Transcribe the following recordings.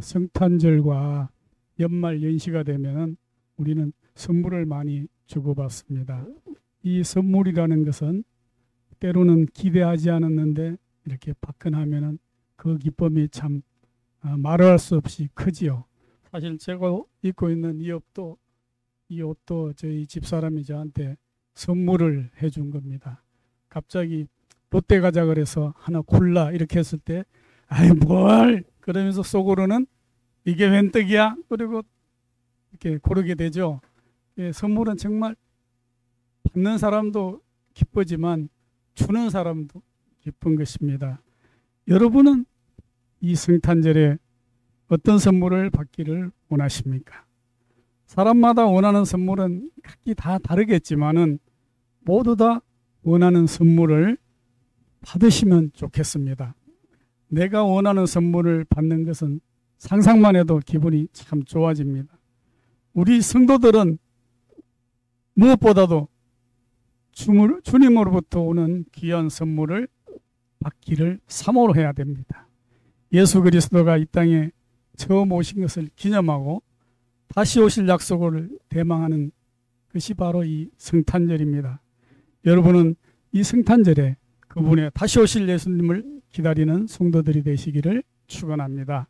성탄절과 연말 연시가 되면 우리는 선물을 많이 주고받습니다. 이 선물이라는 것은 때로는 기대하지 않았는데 이렇게 받거나하면은 그 기쁨이 참 말할 수 없이 크지요. 사실 제가 입고 있는 이 옷도 저희 집사람이 저한테 선물을 해준 겁니다. 갑자기 롯데 가자 그래서 하나 골라 이렇게 했을 때 아이 뭘 그러면서 속으로는 이게 웬 떡이야? 그리고 이렇게 고르게 되죠. 선물은 정말 받는 사람도 기쁘지만 주는 사람도 기쁜 것입니다. 여러분은 이 성탄절에 어떤 선물을 받기를 원하십니까? 사람마다 원하는 선물은 각기 다 다르겠지만은 모두 다 원하는 선물을 받으시면 좋겠습니다. 내가 원하는 선물을 받는 것은 상상만 해도 기분이 참 좋아집니다. 우리 성도들은 무엇보다도 주님으로부터 오는 귀한 선물을 받기를 사모로 해야 됩니다. 예수 그리스도가 이 땅에 처음 오신 것을 기념하고 다시 오실 약속을 대망하는 것이 바로 이 성탄절입니다. 여러분은 이 성탄절에 그분의 다시 오실 예수님을 기다리는 성도들이 되시기를 축원합니다.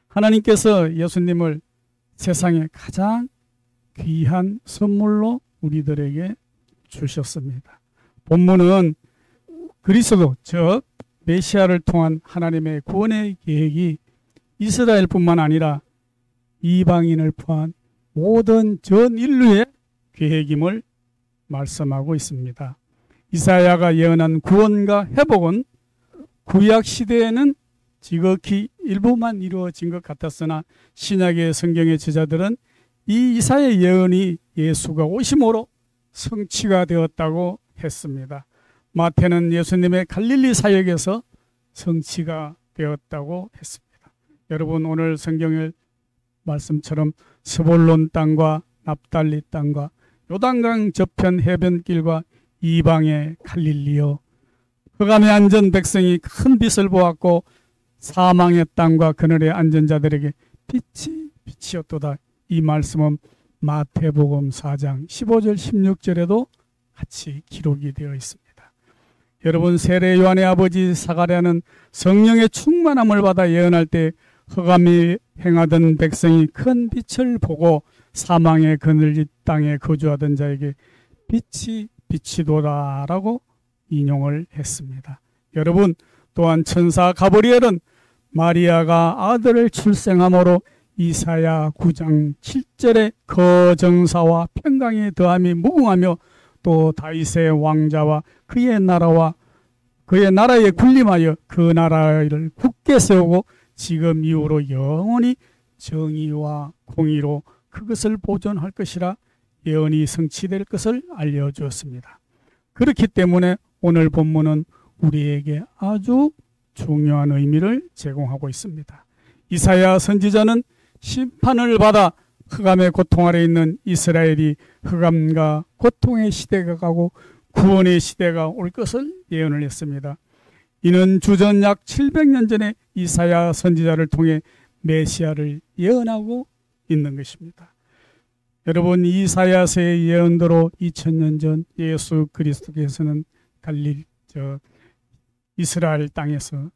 하나님께서 예수님을 세상에 가장 귀한 선물로 우리들에게 주셨습니다. 본문은 그리스도 즉 메시아를 통한 하나님의 구원의 계획이 이스라엘뿐만 아니라 이방인을 포함한 모든 전 인류의 계획임을 말씀하고 있습니다. 이사야가 예언한 구원과 회복은 구약 시대에는 지극히 일부만 이루어진 것 같았으나 신약의 성경의 저자들은 이 이사야의 예언이 예수가 오심으로 성취가 되었다고 했습니다. 마태는 예수님의 갈릴리 사역에서 성취가 되었다고 했습니다. 여러분 오늘 성경의 말씀처럼 스볼론 땅과 납달리 땅과 요단강 저편 해변길과 이방의 갈릴리요 흑암에 앉은 백성이 큰 빛을 보았고 사망의 땅과 그늘에 앉은 자들에게 빛이었도다. 이 말씀은 마태복음 4장 15절 16절에도 같이 기록이 되어 있습니다. 여러분 세례 요한의 아버지 사가랴는 성령의 충만함을 받아 예언할 때 흑암이 행하던 백성이 큰 빛을 보고 사망의 그늘진 땅에 거주하던 자에게 빛이도다라고 인용을 했습니다. 여러분 또한 천사 가브리엘은 마리아가 아들을 출생함으로 이사야 9장 7절에 거정사와 평강의 더함이 무궁하며 또 다윗의 왕자와 그의 나라에 군림하여 그 나라를 굳게 세우고 지금 이후로 영원히 정의와 공의로 그것을 보존할 것이라 예언이 성취될 것을 알려주었습니다. 그렇기 때문에 오늘 본문은 우리에게 아주 중요한 의미를 제공하고 있습니다. 이사야 선지자는 심판을 받아 흑암의 고통 아래 있는 이스라엘이 흑암과 고통의 시대가 가고 구원의 시대가 올 것을 예언을 했습니다. 이는 주전 약 700년 전에 이사야 선지자를 통해 메시아를 예언하고 있는 것입니다. 여러분 이사야서의 예언대로 2000년 전 예수 그리스도께서는 이스라엘 땅에서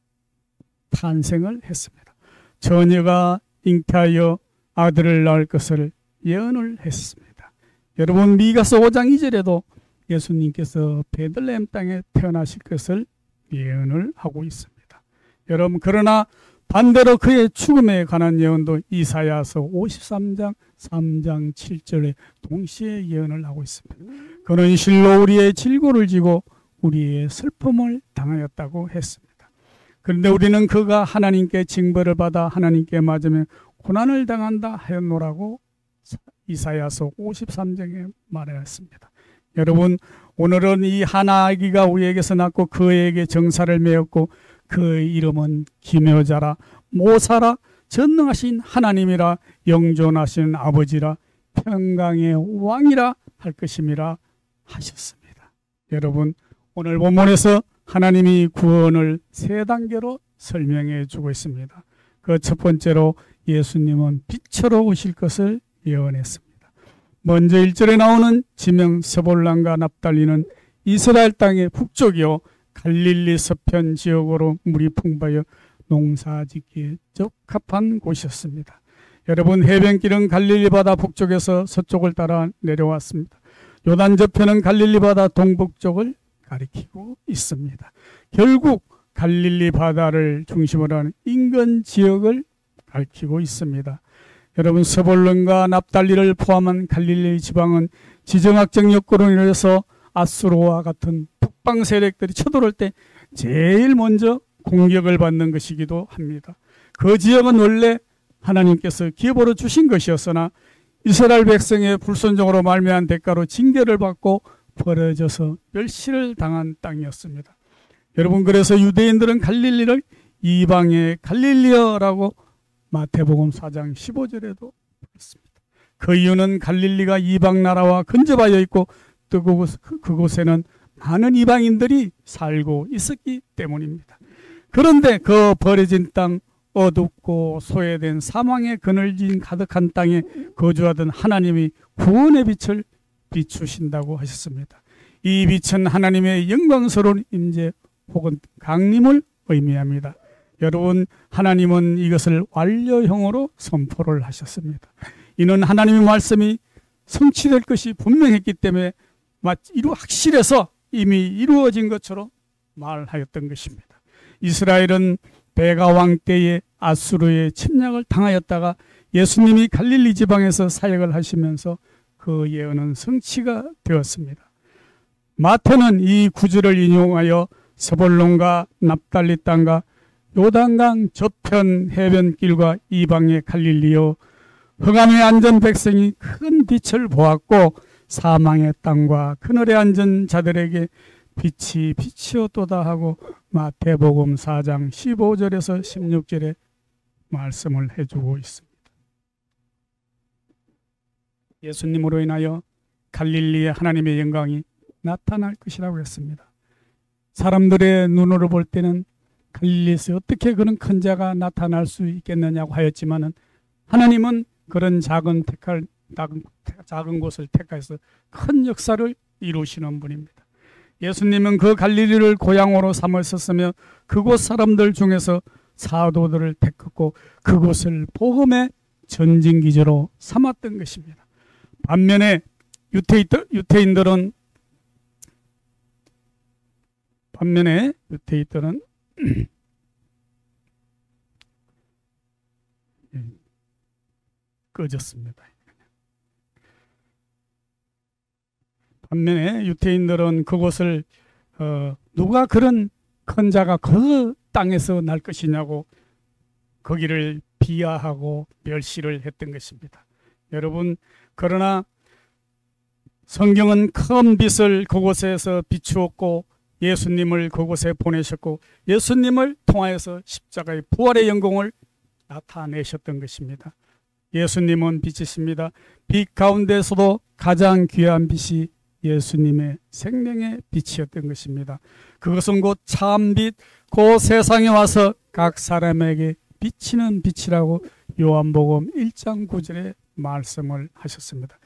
탄생을 했습니다. 처녀가 잉태하여 아들을 낳을 것을 예언을 했습니다. 여러분 미가서 5장 2절에도 예수님께서 베들레헴 땅에 태어나실 것을 예언을 하고 있습니다. 여러분 그러나 반대로 그의 죽음에 관한 예언도 이사야서 53장 3장 7절에 동시에 예언을 하고 있습니다. 그는 실로 우리의 질고를 지고 우리의 슬픔을 당하였다고 했습니다. 그런데 우리는 그가 하나님께 징벌을 받아 하나님께 맞으며 고난을 당한다 하였노라고 이사야서 53장에 말하였습니다. 여러분 오늘은 이 하나 아기가 우리에게서 낳고 그에게 정사를 메었고 그의 이름은 기묘자라 모사라 전능하신 하나님이라 영존하신 아버지라 평강의 왕이라 할 것임이라 하셨습니다. 여러분 오늘 본문에서 하나님이 구원을 세 단계로 설명해 주고 있습니다. 그 첫 번째로 예수님은 빛으로 오실 것을 예언했습니다. 먼저 1절에 나오는 지명 스볼란과 납달리는 이스라엘 땅의 북쪽이요 갈릴리 서편 지역으로 물이 풍부하여 농사짓기에 적합한 곳이었습니다. 여러분, 해변길은 갈릴리 바다 북쪽에서 서쪽을 따라 내려왔습니다. 요단 저편은 갈릴리 바다 동북쪽을 가리키고 있습니다. 결국 갈릴리 바다를 중심으로 하는 인근 지역을 가리키고 있습니다. 여러분, 스볼론과 납달리를 포함한 갈릴리 지방은 지정학적 여건으로 인해서 아수르와 같은 북방 세력들이 쳐들어올 때 제일 먼저 공격을 받는 것이기도 합니다. 그 지역은 원래 하나님께서 기업으로 주신 것이었으나 이스라엘 백성의 불순종으로 말미암은 대가로 징계를 받고 벌어져서 멸시를 당한 땅이었습니다. 여러분, 그래서 유대인들은 갈릴리를 이방의 갈릴리어라고 마태복음 4장 15절에도 그렇습니다. 그 이유는 갈릴리가 이방 나라와 근접하여 있고 또 그곳에는 많은 이방인들이 살고 있었기 때문입니다. 그런데 그 버려진 땅, 어둡고 소외된 사망의 그늘진 가득한 땅에 거주하던 하나님이 구원의 빛을 비추신다고 하셨습니다. 이 빛은 하나님의 영광스러운 임재 혹은 강림을 의미합니다. 여러분, 하나님은 이것을 완료형으로 선포를 하셨습니다. 이는 하나님의 말씀이 성취될 것이 분명했기 때문에 확실해서 이미 이루어진 것처럼 말하였던 것입니다. 이스라엘은 베가 왕 때에 아수르의 침략을 당하였다가 예수님이 갈릴리 지방에서 사역을 하시면서 그 예언은 성취가 되었습니다. 마태는 이 구절을 인용하여 스볼론과 납달리 땅과 요단강 저편 해변길과 이방의 갈릴리요 흑암에 앉은 백성이 큰 빛을 보았고 사망의 땅과 그늘에 앉은 자들에게 빛이 빛이었도다 하고 마태복음 4장 15절에서 16절에 말씀을 해주고 있습니다. 예수님으로 인하여 갈릴리의 하나님의 영광이 나타날 것이라고 했습니다. 사람들의 눈으로 볼 때는 갈릴리에서 어떻게 그런 큰 자가 나타날 수 있겠느냐고 하였지만은 하나님은 그런 작은 곳을 택하여서 큰 역사를 이루시는 분입니다. 예수님은 그 갈릴리를 고향으로 삼으셨으며 그곳 사람들 중에서 사도들을 택했고 그곳을 복음의 전진기지로 삼았던 것입니다. 반면에 유태인들은 꺼졌습니다. 반면에 유태인들은 그곳을 누가 그런 큰 자가 그 땅에서 날 것이냐고 거기를 비하하고 멸시를 했던 것입니다. 여러분, 그러나 성경은 큰 빛을 그곳에서 비추었고 예수님을 그곳에 보내셨고 예수님을 통하여서 십자가의 부활의 영광을 나타내셨던 것입니다. 예수님은 빛이십니다. 빛 가운데서도 가장 귀한 빛이 예수님의 생명의 빛이었던 것입니다. 그것은 곧 참빛, 그 세상에 와서 각 사람에게 비치는 빛이라고 요한복음 1장 9절에 말씀을 하셨습니다.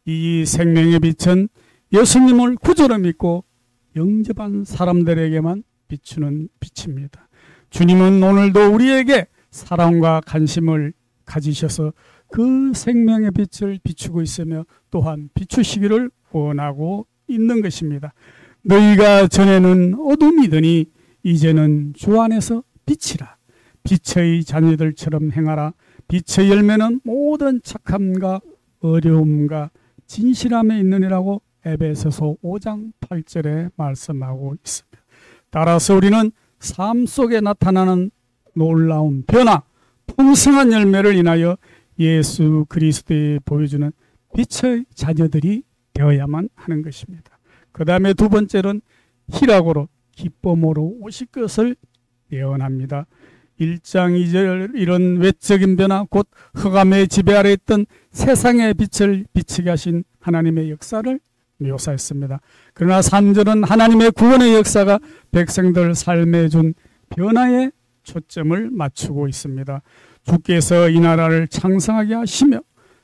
이 생명의 빛은 예수님을 구주로 믿고 영접한 사람들에게만 비추는 빛입니다. 주님은 오늘도 우리에게 사랑과 관심을 가지셔서 그 생명의 빛을 비추고 있으며 또한 비추시기를 원하고 있는 것입니다. 너희가 전에는 어둠이더니 이제는 주 안에서 빛이라. 빛의 자녀들처럼 행하라. 빛의 열매는 모든 착함과 어려움과 진실함에 있느니라고 에베소서 5장 8절에 말씀하고 있습니다. 따라서 우리는 삶 속에 나타나는 놀라운 변화, 풍성한 열매를 인하여 예수 그리스도에 보여주는 빛의 자녀들이 되어야만 하는 것입니다. 그 다음에 두 번째는 희락으로 기쁨으로 오실 것을 예언합니다. 1장 2절 이런 외적인 변화 곧 흑암의 지배 아래 있던 세상의 빛을 비치게 하신 하나님의 역사를 묘사했습니다. 그러나 3절은 하나님의 구원의 역사가 백성들 삶에 준 변화에 초점을 맞추고 있습니다. 주께서 이 나라를 창성하게 하시며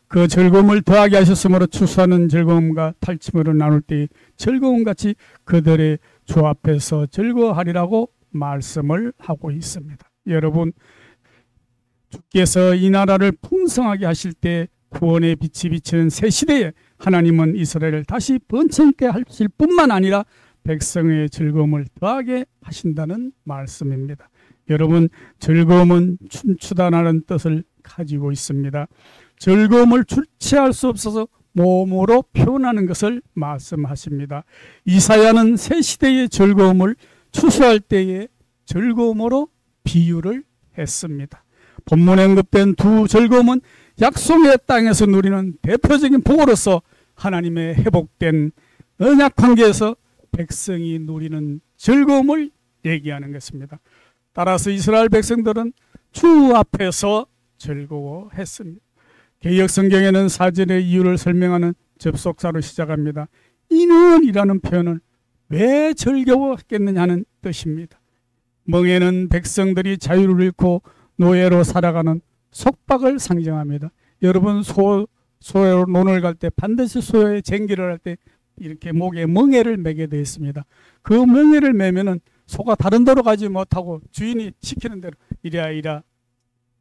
그 즐거움을 더하게 하셨으므로 추수하는 즐거움과 탈취물을 나눌 때 즐거움같이 그들의 주 앞에서 즐거워하리라고 말씀을 하고 있습니다. 여러분, 주께서 이 나라를 풍성하게 하실 때 구원의 빛이 비치는 새 시대에 하나님은 이스라엘을 다시 번창케 하실 뿐만 아니라 백성의 즐거움을 더하게 하신다는 말씀입니다. 여러분, 즐거움은 춤추다라는 뜻을 가지고 있습니다. 즐거움을 주체할 수 없어서 몸으로 표현하는 것을 말씀하십니다. 이사야는 새 시대의 즐거움을 추수할 때의 즐거움으로 비유를 했습니다. 본문에 언급된 두 즐거움은 약속의 땅에서 누리는 대표적인 복으로서 하나님의 회복된 언약 관계에서 백성이 누리는 즐거움을 얘기하는 것입니다. 따라서 이스라엘 백성들은 주 앞에서 즐거워했습니다. 개역 성경에는 사절의 이유를 설명하는 접속사로 시작합니다. 이는 이라는 표현은 왜 즐거워했겠느냐는 뜻입니다. 멍에는 백성들이 자유를 잃고 노예로 살아가는 속박을 상징합니다. 여러분, 소로 논을 갈 때 반드시 소의 쟁기를 할 때 이렇게 목에 멍에를 매게 되어 있습니다. 그 멍에를 매면은 소가 다른 데로 가지 못하고 주인이 시키는 대로 이리야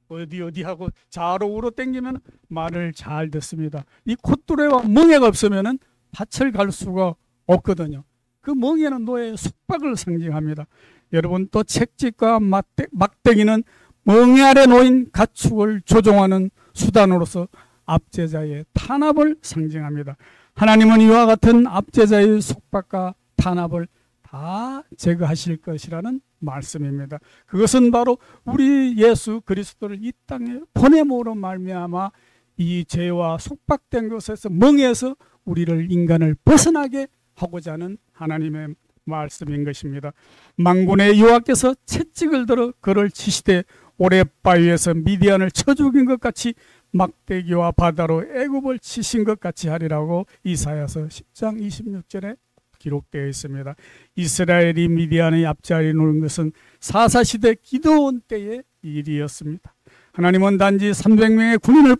어디 하고 좌로 우로 당기면 말을 잘 듣습니다. 이 콧뚜레와 멍에가 없으면은 밭을 갈 수가 없거든요. 그 멍에는 노예의 속박을 상징합니다. 여러분, 또 채찍과 막대기는 멍에 아래 놓인 가축을 조종하는 수단으로서 압제자의 탄압을 상징합니다. 하나님은 이와 같은 압제자의 속박과 탄압을 다 제거하실 것이라는 말씀입니다. 그것은 바로 우리 예수 그리스도를 이 땅에 보냄으로 말미암아 이 죄와 속박된 것에서 멍에서 우리를 인간을 벗어나게 하고자 하는 하나님의 말씀인 것입니다. 망군의 여호와께서 채찍을 들어 그를 치시되 오랫바위에서 미디안을 쳐 죽인 것 같이 막대기와 바다로 애굽을 치신 것 같이 하리라고 이사야서 10장 26절에 기록되어 있습니다. 이스라엘이 미디안의 앞자리에 놓은 것은 사사시대 기드온 때의 일이었습니다. 하나님은 단지 300명의 군인을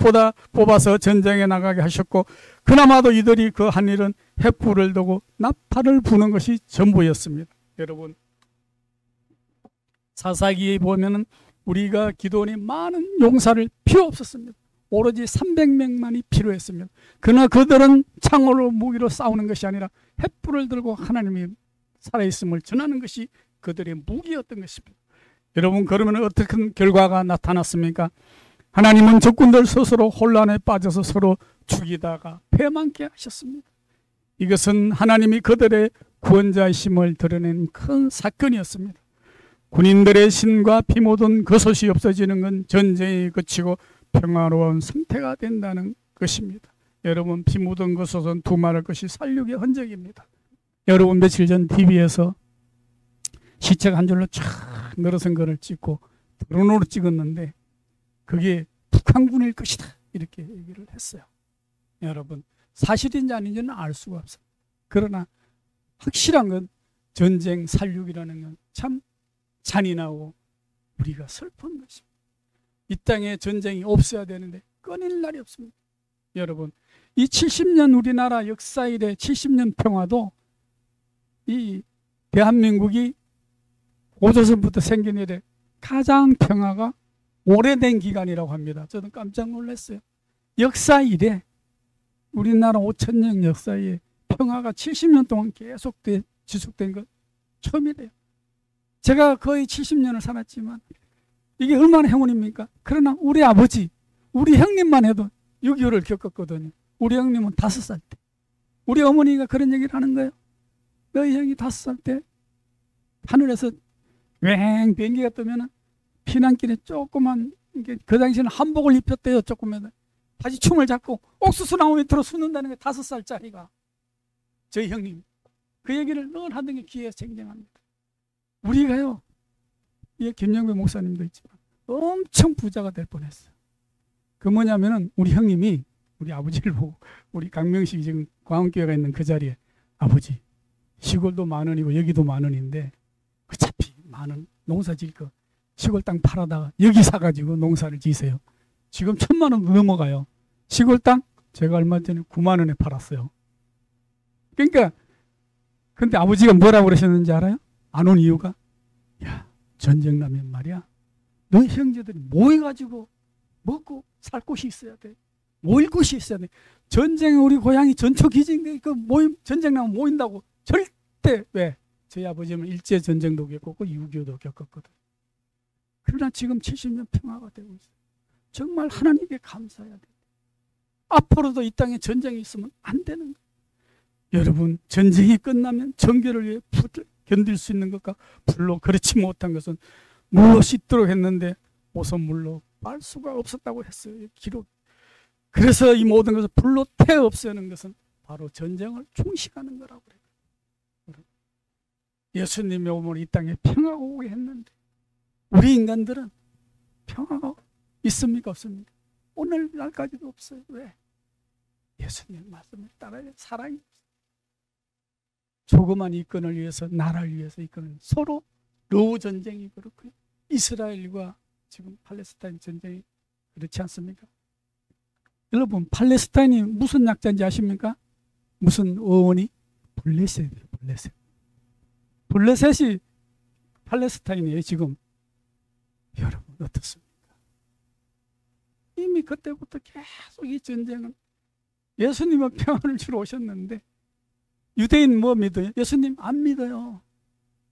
뽑아서 전쟁에 나가게 하셨고, 그나마도 이들이 그 한 일은 횃불을 두고 나팔을 부는 것이 전부였습니다. 여러분, 사사기에 보면은 우리가 기드온이 많은 용사를 필요 없었습니다. 오로지 300명만이 필요했습니다. 그러나 그들은 창으로 무기로 싸우는 것이 아니라 횃불을 들고 하나님이 살아있음을 전하는 것이 그들의 무기였던 것입니다. 여러분, 그러면 어떻게 결과가 나타났습니까? 하나님은 적군들 스스로 혼란에 빠져서 서로 죽이다가 패망케 하셨습니다. 이것은 하나님이 그들의 구원자이심을 드러낸 큰 사건이었습니다. 군인들의 신과 피 묻은 그것이 없어지는 건 전쟁이 그치고 평화로운 상태가 된다는 것입니다. 여러분, 피 묻은 것은 두말할 것이 살육의 흔적입니다. 여러분, 며칠 전 TV에서 시체가 한 줄로 쫙 늘어선 거를 찍고 드론으로 찍었는데 그게 북한군일 것이다 이렇게 얘기를 했어요. 여러분, 사실인지 아닌지는 알 수가 없습니다. 그러나 확실한 건 전쟁 살육이라는 건 참 잔인하고 우리가 슬픈 것입니다. 이 땅에 전쟁이 없어야 되는데 끊일 날이 없습니다. 여러분, 이 70년 우리나라 역사 이래 70년 평화도 이 대한민국이 고조선부터 생긴 이래 가장 평화가 오래된 기간이라고 합니다. 저는 깜짝 놀랐어요. 역사 이래 우리나라 5,000년 역사에 평화가 70년 동안 계속 지속된 것 처음이래요. 제가 거의 70년을 살았지만 이게 얼마나 행운입니까? 그러나 우리 아버지, 우리 형님만 해도 6.25를 겪었거든요. 우리 형님은 5살 때. 우리 어머니가 그런 얘기를 하는 거예요. 너희 형이 5살 때 하늘에서 왱 비행기가 뜨면 피난길에 조그만, 그 당시에는 한복을 입혔대요. 조그만 다시 춤을 잡고 옥수수 나무 밑으로 숨는다는 게 5살짜리가 저희 형님. 그 얘기를 늘 하던 게 귀에 생생합니다. 우리가요, 예, 김영배 목사님도 있지만 엄청 부자가 될 뻔했어요. 그 뭐냐면은 우리 형님이 우리 아버지를 보고, 우리 강명식이 지금 광원교회가 있는 그 자리에, 아버지 시골도 10,000원이고 여기도 10,000원인데 어차피 10,000원 농사 지을 거 시골 땅 팔아다가 여기 사가지고 농사를 지으세요. 지금 1,000만 원 넘어가요. 시골 땅 제가 얼마 전에 9만 원에 팔았어요. 그러니까 근데 아버지가 뭐라고 그러셨는지 알아요? 안 온 이유가, 야, 전쟁 나면 말이야, 너 형제들이 모여가지고 먹고 살 곳이 있어야 돼. 모일 곳이 있어야 돼. 전쟁에 우리 고향이 전초기지인데 그 모임, 전쟁 나면 모인다고 절대. 왜? 저희 아버지는 일제전쟁도 겪었고 6.25도 겪었거든. 그러나 지금 70년 평화가 되고 있어요. 정말 하나님께 감사해야 돼. 앞으로도 이 땅에 전쟁이 있으면 안 되는 거예요. 여러분, 전쟁이 끝나면 정결을 위해 불을 견딜 수 있는 것과 불로 그렇지 못한 것은 물로 씻도록 했는데 오선물로 빨 수가 없었다고 했어요. 기록. 그래서 이 모든 것을 불로 태워 없애는 것은 바로 전쟁을 중시하는 거라고 그래요. 예수님이 오면 이 땅에 평화가 오게 했는데 우리 인간들은 평화가 있습니까? 없습니까? 오늘날까지도 없어요. 왜? 예수님 말씀을 따라야 사랑이 조그만 이권을 위해서, 나라를 위해서 이끄는 서로 러우 전쟁이 그렇고요. 이스라엘과 지금 팔레스타인 전쟁이 그렇지 않습니까? 여러분, 팔레스타인이 무슨 약자인지 아십니까? 무슨 어원이? 블레셋이에요. 블레셋. 블레셋이 팔레스타인이에요. 지금 여러분 어떻습니까? 이미 그때부터 계속 이 전쟁은, 예수님은 평안을 주러 오셨는데 유대인 뭐 믿어요? 예수님 안 믿어요.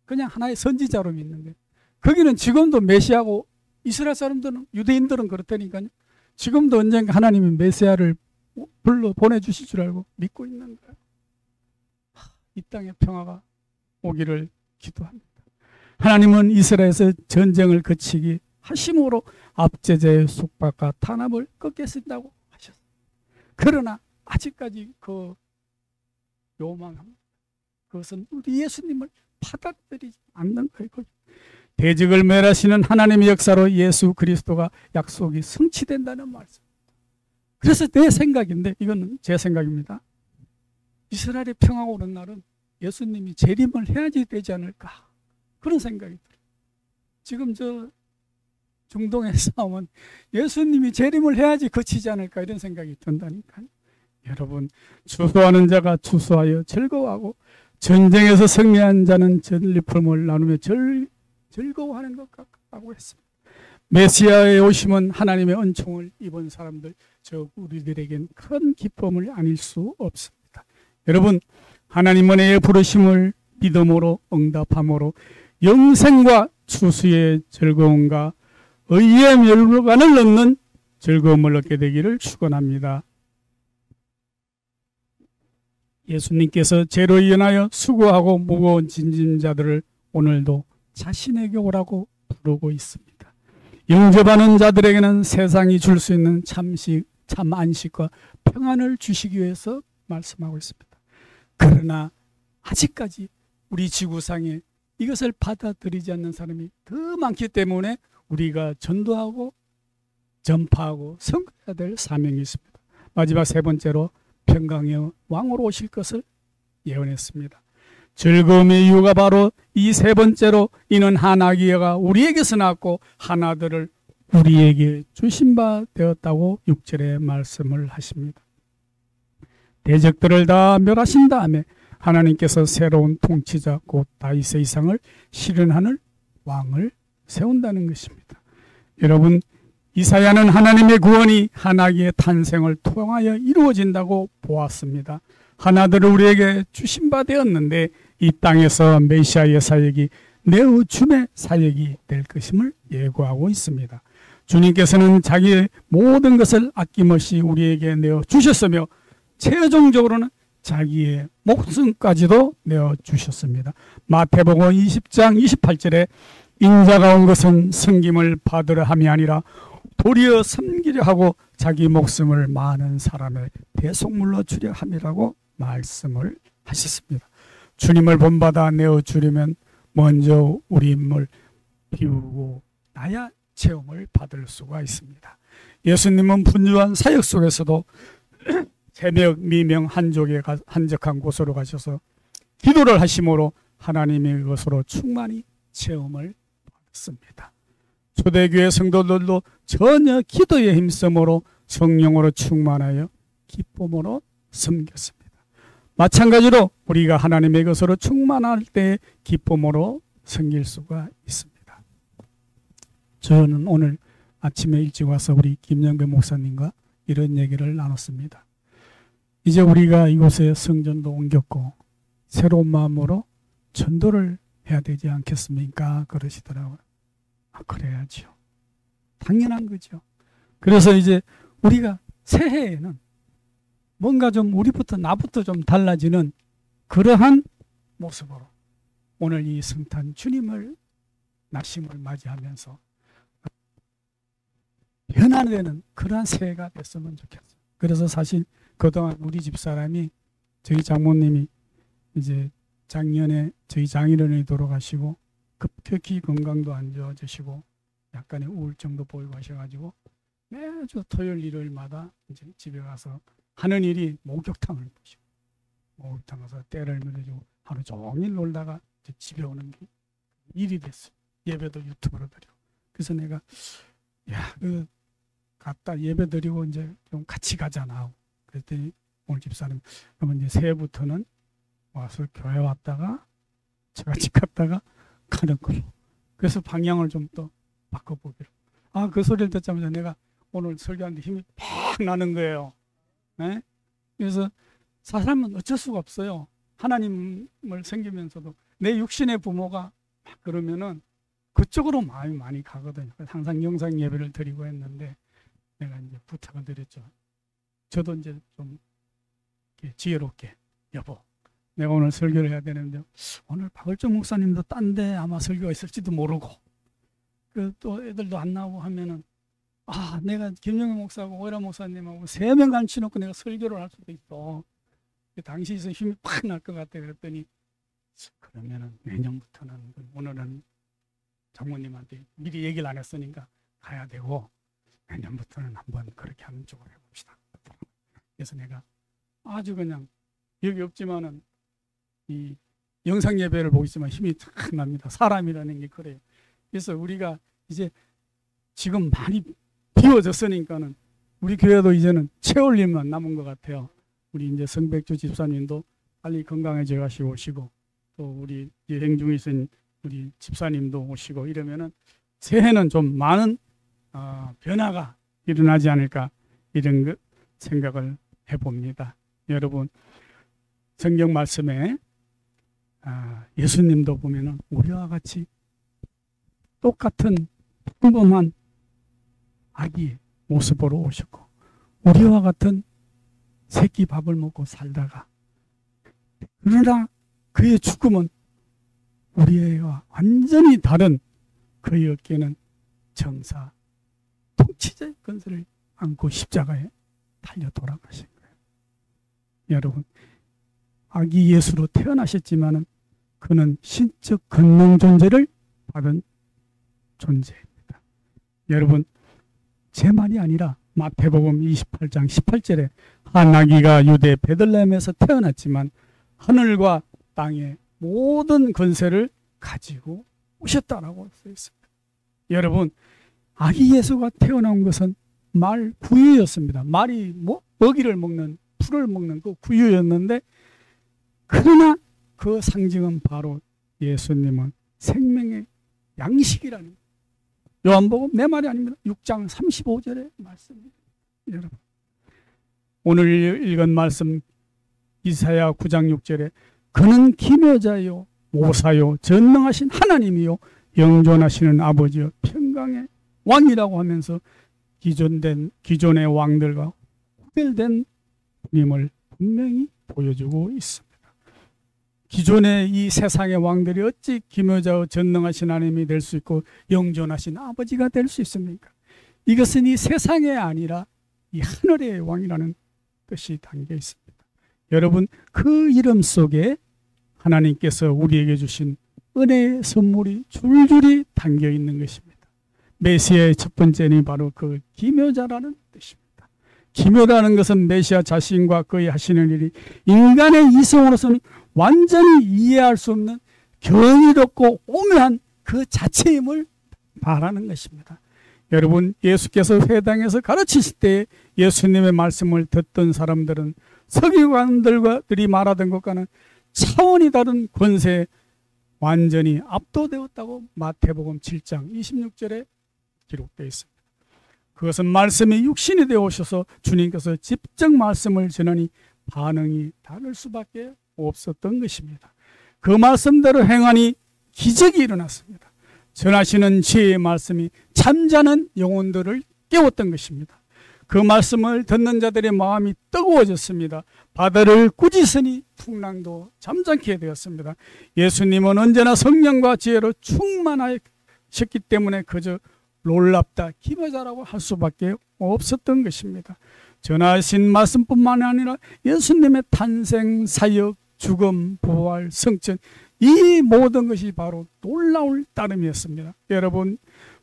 그냥 하나의 선지자로 믿는 거예요. 거기는 지금도 메시아고, 이스라엘 사람들은, 유대인들은 그렇다니까요. 지금도 언젠가 하나님이 메시아를 불러 보내주실 줄 알고 믿고 있는 거예요. 이 땅에 평화가 오기를 기도합니다. 하나님은 이스라엘에서 전쟁을 그치기 하심으로 압제자의 속박과 탄압을 꺾겠다고 하셨어요. 그러나 아직까지 그 요망합니다. 그것은 우리 예수님을 받아들이지 않는 거예요. 대적을 멸하시는 하나님의 역사로 예수 그리스도가 약속이 성취된다는 말씀. 그래서 내 생각인데, 이건 제 생각입니다. 이스라엘의 평화가 오는 날은 예수님이 재림을 해야지 되지 않을까, 그런 생각이 들어요. 지금 저 중동의 싸움은 예수님이 재림을 해야지 그치지 않을까, 이런 생각이 든다니까요. 여러분, 추수하는 자가 추수하여 즐거워하고 전쟁에서 승리한 자는 전리품을 나누며 즐거워하는 것 같다고 했습니다. 메시아의 오심은 하나님의 은총을 입은 사람들, 즉 우리들에겐 큰 기쁨을 아닐 수 없습니다. 여러분, 하나님 은혜의 부르심을 믿음으로 응답함으로 영생과 추수의 즐거움과 의의 멸관을 넣는 즐거움을 얻게 되기를 축원합니다. 예수님께서 죄로 인하여 수고하고 무거운 짐진자들을 오늘도 자신에게 오라고 부르고 있습니다. 영접하는 자들에게는 세상이 줄 수 있는 참 안식과 평안을 주시기 위해서 말씀하고 있습니다. 그러나 아직까지 우리 지구상에 이것을 받아들이지 않는 사람이 더 많기 때문에 우리가 전도하고 전파하고 선거해야 될 사명이 있습니다. 마지막 세 번째로 평강의 왕으로 오실 것을 예언했습니다. 즐거움의 이유가 바로 이 세 번째로, 이는 한 아기가 우리에게서 낳았고 한 아들을 우리에게 주신 바 되었다고 6절에 말씀을 하십니다. 대적들을 다 멸하신 다음에 하나님께서 새로운 통치자 곧 다윗의 이상을 실현하는 왕을 세운다는 것입니다. 여러분, 이사야는 하나님의 구원이 한 아기의 탄생을 통하여 이루어진다고 보았습니다. 한 아들을 우리에게 주신 바 되었는데 이 땅에서 메시아의 사역이 내어줌의 사역이 될 것임을 예고하고 있습니다. 주님께서는 자기의 모든 것을 아낌없이 우리에게 내어주셨으며 최종적으로는 자기의 목숨까지도 내어주셨습니다. 마태복음 20장 28절에 인자가 온 것은 섬김을 받으려 함이 아니라 도리어 섬기려 하고 자기 목숨을 많은 사람의 대속물로 주려 함이라고 말씀을 하셨습니다. 주님을 본받아 내어주려면 먼저 우리 인물 비우고 나야 체험을 받을 수가 있습니다. 예수님은 분주한 사역 속에서도 새벽 미명 한적한 곳으로 가셔서 기도를 하심으로 하나님의 것으로 충만히 체험을 받았습니다. 초대교회 성도들도 전혀 기도에 힘쓰므로 성령으로 충만하여 기쁨으로 섬겼습니다. 마찬가지로 우리가 하나님의 것으로 충만할 때 기쁨으로 섬길 수가 있습니다. 저는 오늘 아침에 일찍 와서 우리 김영배 목사님과 이런 얘기를 나눴습니다. 이제 우리가 이곳에 성전도 옮겼고 새로운 마음으로 전도를 해야 되지 않겠습니까? 그러시더라고요. 그래야죠. 당연한 거죠. 그래서 이제 우리가 새해에는 뭔가 좀 우리부터 나부터 좀 달라지는 그러한 모습으로 오늘 이 성탄 주님을 날심을 맞이하면서 변화되는 그러한 새해가 됐으면 좋겠어요. 그래서 사실 그동안 우리 집사람이 저희 장모님이 이제 작년에 저희 장인어른이 돌아가시고 급격히 건강도 안 좋아지시고 약간의 우울증도 보이고 하셔가지고 매주 토요일 일요일마다 이제 집에 가서 하는 일이 목욕탕을 보시고 목욕탕 가서 때를 물어주고 하루 종일 놀다가 이제 집에 오는 게 일이 됐어요. 예배도 유튜브로 드리고. 그래서 내가 갔다 예배 드리고 이제 좀 같이 가잖아. 그랬더니 오늘 집사님 그러면 이제 새해부터는 와서 교회 왔다가 저같이 갔다가 가는 걸로. 그래서 방향을 좀 더 바꿔보기로. 그 소리를 듣자마자 내가 오늘 설교하는데 힘이 팍 나는 거예요. 네? 그래서 사람은 어쩔 수가 없어요. 하나님을 섬기면서도 내 육신의 부모가 막 그러면은 그쪽으로 마음이 많이 가거든요. 항상 영상 예배를 드리고 했는데 내가 이제 부탁을 드렸죠. 저도 이제 좀 지혜롭게 여보 내가 오늘 설교를 해야 되는데 오늘 박을정 목사님도 딴데 아마 설교가 있을지도 모르고 또 애들도 안 나오고 하면은 내가 김영희 목사하고 오해라 목사님하고 3명 앉혀놓고 내가 설교를 할 수도 있어. 당시 있어 힘이 팍 날 것 같아. 그랬더니 그러면은 내년부터는 오늘은 장모님한테 미리 얘기를 안 했으니까 가야 되고 내년부터는 한번 그렇게 하는 쪽으로 해봅시다. 그래서 내가 아주 그냥 여기 없지만은 이 영상 예배를 보고 있지만 힘이 탁 납니다. 사람이라는 게 그래요. 그래서 우리가 이제 지금 많이 비워졌으니까는 우리 교회도 이제는 채울 일만 남은 것 같아요. 우리 이제 성백주 집사님도 빨리 건강해져 가시고 오시고 또 우리 여행 중에 있은 우리 집사님도 오시고 이러면은 새해는 좀 많은 변화가 일어나지 않을까 이런 생각을 해봅니다. 여러분 성경 말씀에 예수님도 보면은 우리와 같이 똑같은 평범한 아기의 모습으로 오셨고 우리와 같은 새끼 밥을 먹고 살다가 그러나 그의 죽음은 우리와 완전히 다른 그의 어깨는 정사 통치자의 권세를 안고 십자가에 달려 돌아가신 거예요. 여러분 아기 예수로 태어나셨지만은 그는 신적 권능 존재를 받은 존재입니다. 여러분 제 말이 아니라 마태복음 28장 18절에 한 아기가 유대 베들레헴에서 태어났지만 하늘과 땅의 모든 권세를 가지고 오셨다라고 써 있습니다. 여러분 아기 예수가 태어난 것은 말 구유였습니다. 말이 먹이를 먹는 풀을 먹는 그 구유였는데 그러나 그 상징은 바로 예수님은 생명의 양식이라는 거예요. 요한복음 내 말이 아닙니다. 6장 35절의 말씀입니다. 여러분 오늘 읽은 말씀 이사야 9장 6절에 그는 기묘자요 모사요 전능하신 하나님이요 영존하시는 아버지요 평강의 왕이라고 하면서 기존의 왕들과 구별된 분임을 분명히 보여주고 있습니다. 기존의 이 세상의 왕들이 어찌 기묘자와 전능하신 하나님이 될 수 있고 영존하신 아버지가 될 수 있습니까? 이것은 이 세상이 아니라 이 하늘의 왕이라는 뜻이 담겨 있습니다. 여러분 그 이름 속에 하나님께서 우리에게 주신 은혜의 선물이 줄줄이 담겨 있는 것입니다. 메시아의 첫 번째는 바로 그 기묘자라는 뜻입니다. 기묘라는 것은 메시아 자신과 그의 하시는 일이 인간의 이성으로서는 완전히 이해할 수 없는 경이롭고 오묘한 그 자체임을 바라는 것입니다. 여러분, 예수께서 회당에서 가르치실 때 예수님의 말씀을 듣던 사람들은 서기관들이 말하던 것과는 차원이 다른 권세에 완전히 압도되었다고 마태복음 7장 26절에 기록되어 있습니다. 그것은 말씀이 육신이 되어 오셔서 주님께서 직접 말씀을 전하니 반응이 다를 수밖에 없었던 것입니다. 그 말씀대로 행하니 기적이 일어났습니다. 전하시는 지혜의 말씀이 잠자는 영혼들을 깨웠던 것입니다. 그 말씀을 듣는 자들의 마음이 뜨거워졌습니다. 바다를 꾸짖으니 풍랑도 잠잠게 되었습니다. 예수님은 언제나 성령과 지혜로 충만하셨기 때문에 그저 놀랍다, 기묘자라고 할 수밖에 없었던 것입니다. 전하신 말씀뿐만 아니라 예수님의 탄생, 사역, 죽음, 부활, 성천, 이 모든 것이 바로 놀라울 따름이었습니다. 여러분,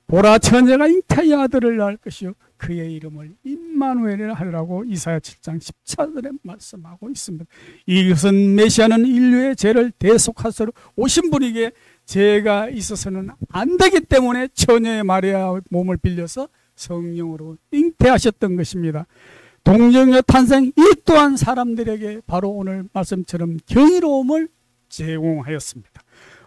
보라, 처녀가 잉태의 아들을 낳을 것이요 그의 이름을 임마누엘이라 하리라고 이사야 7장 14절에 말씀하고 있습니다. 이것은 메시아는 인류의 죄를 대속하시러 오신 분에게 죄가 있어서는 안 되기 때문에 처녀의 마리아의 몸을 빌려서 성령으로 잉태하셨던 것입니다. 동정녀 탄생, 이 또한 사람들에게 바로 오늘 말씀처럼 경이로움을 제공하였습니다.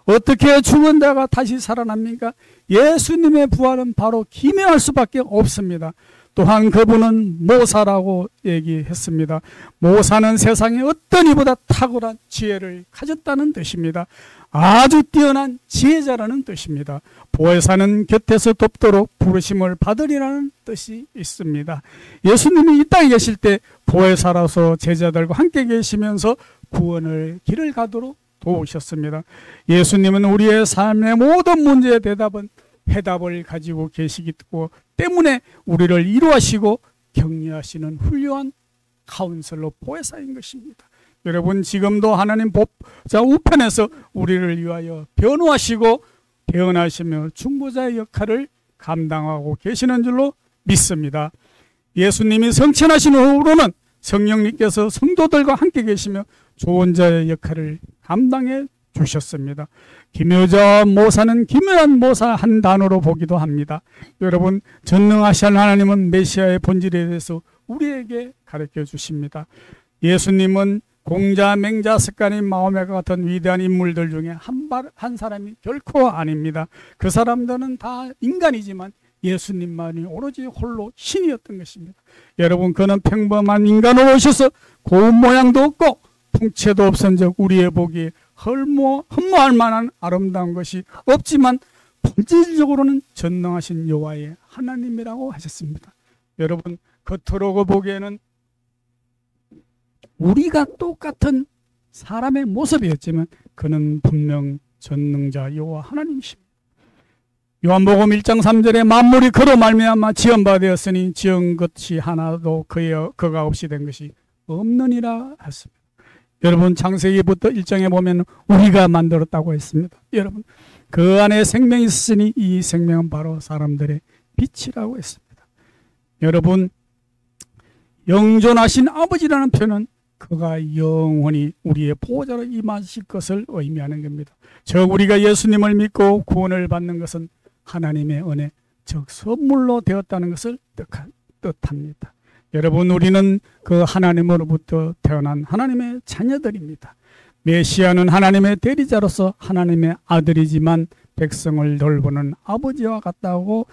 어떻게 죽은 자가 다시 살아납니까? 예수님의 부활은 바로 기묘할 수밖에 없습니다. 또한 그분은 모사라고 얘기했습니다. 모사는 세상에 어떤 이보다 탁월한 지혜를 가졌다는 뜻입니다. 아주 뛰어난 지혜자라는 뜻입니다. 보혜사는 곁에서 돕도록 부르심을 받으리라는 뜻이 있습니다. 예수님이 이 땅에 계실 때 보혜사라서 제자들과 함께 계시면서 구원을 길을 가도록 도우셨습니다. 예수님은 우리의 삶의 모든 문제의 해답을 가지고 계시기 때문에 우리를 위로하시고 격려하시는 훌륭한 카운슬러 보혜사인 것입니다. 여러분, 지금도 하나님 법자 우편에서 우리를 위하여 변호하시고 대언하시며 중보자의 역할을 감당하고 계시는 줄로 믿습니다. 예수님이 성천하신 후로는 성령님께서 성도들과 함께 계시며 조언자의 역할을 감당해 주셨습니다. 기묘자 모사는 기묘한 모사 한 단어로 보기도 합니다. 여러분, 전능하신 하나님은 메시아의 본질에 대해서 우리에게 가르쳐 주십니다. 예수님은 공자, 맹자, 습관인 마호메가 같은 위대한 인물들 중에 한 사람이 결코 아닙니다. 그 사람들은 다 인간이지만 예수님만이 오로지 홀로 신이었던 것입니다. 여러분, 그는 평범한 인간으로 오셔서 고운 모양도 없고 풍채도 없은즉 우리의 보기에 흠모할 만한 아름다운 것이 없지만 본질적으로는 전능하신 여호와의 하나님이라고 하셨습니다. 여러분, 겉으로 보기에는 우리가 똑같은 사람의 모습이었지만 그는 분명 전능자 여호와 하나님이십니다. 요한복음 1장 3절에 만물이 그로 말미암아 지은 바 되었으니 지은 것이 하나도 그가 없이 된 것이 없느니라 했습니다. 여러분, 창세기부터 1장에 보면 우리가 만들었다고 했습니다. 여러분, 그 안에 생명이 있으니 이 생명은 바로 사람들의 빛이라고 했습니다. 여러분, 영존하신 아버지라는 표현은 그가 영원히 우리의 보호자로 임하실 것을 의미하는 겁니다. 즉 우리가 예수님을 믿고 구원을 받는 것은 하나님의 은혜, 즉 선물로 되었다는 것을 뜻합니다. 여러분, 우리는 그 하나님으로부터 태어난 하나님의 자녀들입니다. 메시아는 하나님의 대리자로서 하나님의 아들이지만 백성을 돌보는 아버지와 같다고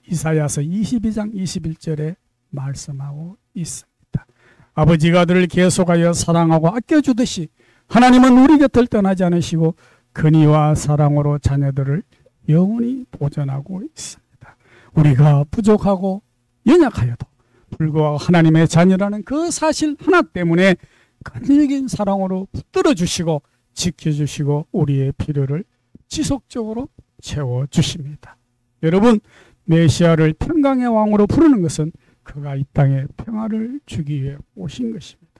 이사야서 22장 21절에 말씀하고 있습니다. 아버지가 아들을 계속하여 사랑하고 아껴주듯이 하나님은 우리 곁을 떠나지 않으시고 근의와 사랑으로 자녀들을 영원히 보존하고 있습니다. 우리가 부족하고 연약하여도 불구하고 하나님의 자녀라는 그 사실 하나 때문에 끈질긴 사랑으로 붙들어 주시고 지켜주시고 우리의 필요를 지속적으로 채워주십니다. 여러분, 메시아를 평강의 왕으로 부르는 것은 그가 이 땅에 평화를 주기 위해 오신 것입니다.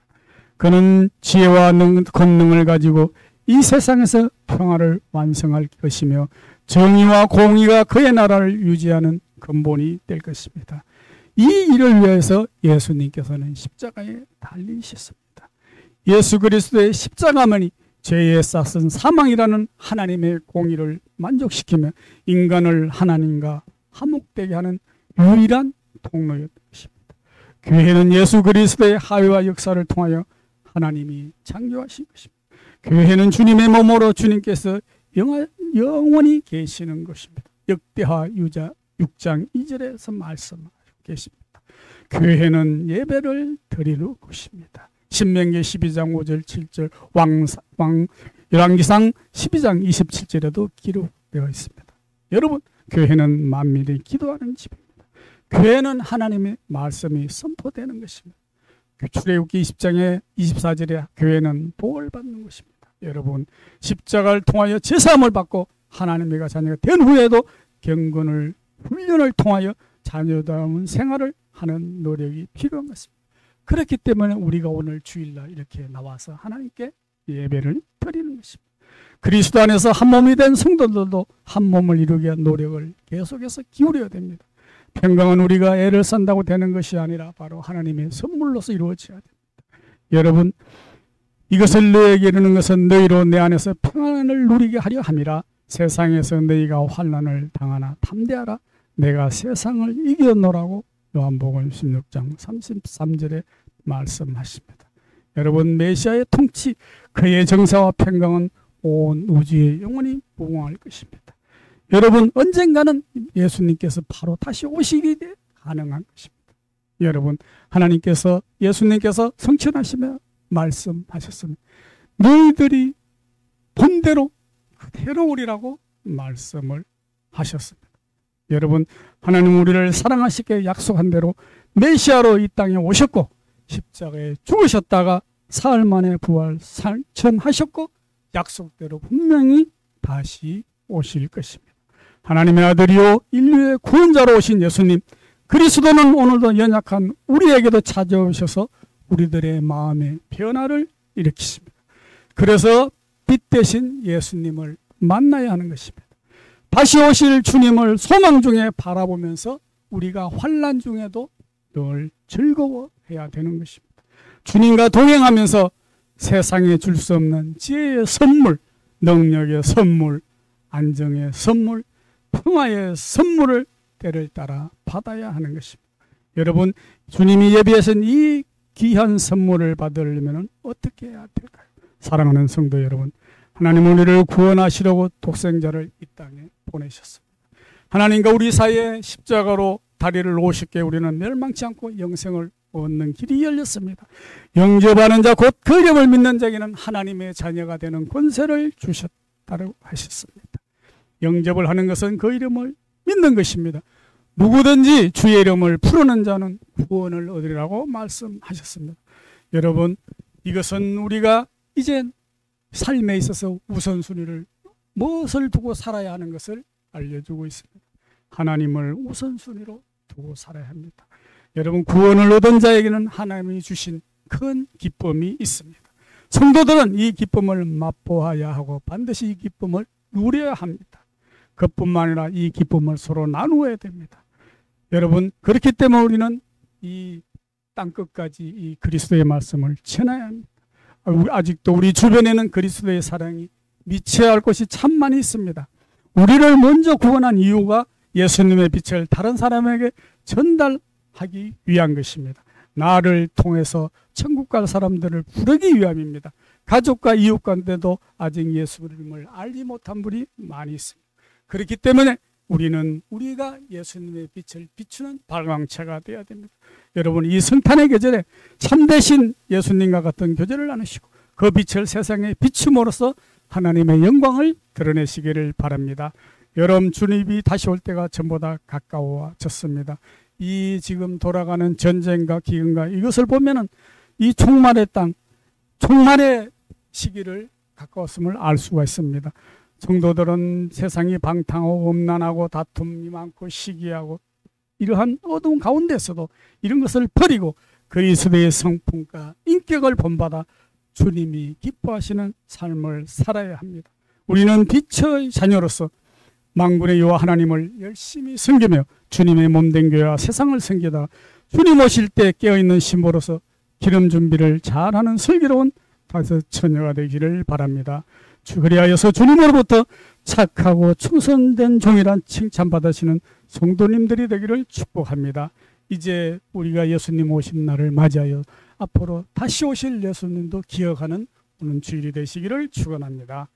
그는 지혜와 권능을 가지고 이 세상에서 평화를 완성할 것이며 정의와 공의가 그의 나라를 유지하는 근본이 될 것입니다. 이 일을 위해서 예수님께서는 십자가에 달리셨습니다. 예수 그리스도의 십자가만이 죄에 쌌은 사망이라는 하나님의 공의를 만족시키며 인간을 하나님과 화목되게 하는 유일한 통로였던 것입니다. 교회는 예수 그리스도의 하회와 역사를 통하여 하나님이 창조하신 것입니다. 교회는 주님의 몸으로 주님께서 영원히 계시는 것입니다. 역대하 유자 6장 2절에서 말씀하고 계십니다. 교회는 예배를 드리는 곳입니다. 신명기 12장 5절 7절 열왕기상 12장 27절에도 기록되어 있습니다. 여러분, 교회는 만민이 기도하는 집입니다. 교회는 하나님의 말씀이 선포되는 것입니다. 출애굽기 20장의 24절에 교회는 복을 받는 것입니다. 여러분, 십자가를 통하여 제사함을 받고 하나님의 자녀가 된 후에도 경건을 훈련을 통하여 자녀다운 생활을 하는 노력이 필요한 것입니다. 그렇기 때문에 우리가 오늘 주일날 이렇게 나와서 하나님께 예배를 드리는 것입니다. 그리스도 안에서 한 몸이 된 성도들도 한 몸을 이루기 위한 노력을 계속해서 기울여야 됩니다. 평강은 우리가 애를 쓴다고 되는 것이 아니라 바로 하나님의 선물로서 이루어져야 됩니다. 여러분, 이것을 너에게 이르는 것은 너희로 내 안에서 평안을 누리게 하려 함이라. 세상에서 너희가 환난을 당하나 담대하라. 내가 세상을 이겼노라고 요한복음 16장 33절에 말씀하십니다. 여러분, 메시아의 통치, 그의 정사와 평강은 온 우주에 영원히 무궁할 것입니다. 여러분, 언젠가는 예수님께서 바로 다시 오시기 가능한 것입니다. 여러분, 하나님께서 예수님께서 성천하시며 말씀하셨습니다. 너희들이 본대로 그대로 오리라고 말씀을 하셨습니다. 여러분, 하나님 우리를 사랑하시게 약속한 대로 메시아로 이 땅에 오셨고 십자가에 죽으셨다가 사흘 만에 부활 성천하셨고 약속대로 분명히 다시 오실 것입니다. 하나님의 아들이요 인류의 구원자로 오신 예수님 그리스도는 오늘도 연약한 우리에게도 찾아오셔서 우리들의 마음의 변화를 일으키십니다. 그래서 빛 대신 예수님을 만나야 하는 것입니다. 다시 오실 주님을 소망 중에 바라보면서 우리가 환난 중에도 늘 즐거워해야 되는 것입니다. 주님과 동행하면서 세상에 줄 수 없는 지혜의 선물, 능력의 선물, 안정의 선물, 평화의 선물을 때를 따라 받아야 하는 것입니다. 여러분, 주님이 예비하신 이 귀한 선물을 받으려면 어떻게 해야 될까요? 사랑하는 성도 여러분, 하나님은 우리를 구원하시려고 독생자를 이 땅에 보내셨습니다. 하나님과 우리 사이에 십자가로 다리를 오셨기에 우리는 멸망치 않고 영생을 얻는 길이 열렸습니다. 영접하는 자 곧 그 이름을 믿는 자에게는 하나님의 자녀가 되는 권세를 주셨다고 하셨습니다. 영접을 하는 것은 그 이름을 믿는 것입니다. 누구든지 주의 이름을 부르는 자는 구원을 얻으리라고 말씀하셨습니다. 여러분, 이것은 우리가 이제 삶에 있어서 우선순위를 무엇을 두고 살아야 하는 것을 알려주고 있습니다. 하나님을 우선순위로 두고 살아야 합니다. 여러분, 구원을 얻은 자에게는 하나님이 주신 큰 기쁨이 있습니다. 성도들은 이 기쁨을 맛보아야 하고 반드시 이 기쁨을 누려야 합니다. 그뿐만 아니라 이 기쁨을 서로 나누어야 됩니다. 여러분, 그렇기 때문에 우리는 이 땅끝까지 이 그리스도의 말씀을 전해야 합니다. 아직도 우리 주변에는 그리스도의 사랑이 미쳐야 할 것이 참 많이 있습니다. 우리를 먼저 구원한 이유가 예수님의 빛을 다른 사람에게 전달하기 위한 것입니다. 나를 통해서 천국 갈 사람들을 부르기 위함입니다. 가족과 이웃 가운데도 아직 예수님을 알지 못한 분이 많이 있습니다. 그렇기 때문에 우리는 우리가 예수님의 빛을 비추는 발광체가 되어야 됩니다. 여러분, 이 성탄의 계절에 참되신 예수님과 같은 교제를 나누시고 그 빛을 세상에 비춤으로써 하나님의 영광을 드러내시기를 바랍니다. 여러분, 주님이 다시 올 때가 전보다 가까워졌습니다. 이 지금 돌아가는 전쟁과 기근과 이것을 보면은 이 총말의 땅, 총말의 시기를 가까웠음을 알 수가 있습니다. 성도들은 세상이 방탕하고 음란하고 다툼이 많고 시기하고 이러한 어두운 가운데서도 이런 것을 버리고 그리스도의 성품과 인격을 본받아 주님이 기뻐하시는 삶을 살아야 합니다. 우리는 빛의 자녀로서 만군의 여호와 하나님을 열심히 섬기며 주님의 몸된 교회와 세상을 섬기다 주님 오실 때 깨어있는 신부로서 기름 준비를 잘하는 슬기로운 다섯 처녀가 되기를 바랍니다. 그리하여서 주님으로부터 착하고 충성된 종이란 칭찬받으시는 성도님들이 되기를 축복합니다. 이제 우리가 예수님 오신 날을 맞이하여 앞으로 다시 오실 예수님도 기억하는 오는 주일이 되시기를 축원합니다.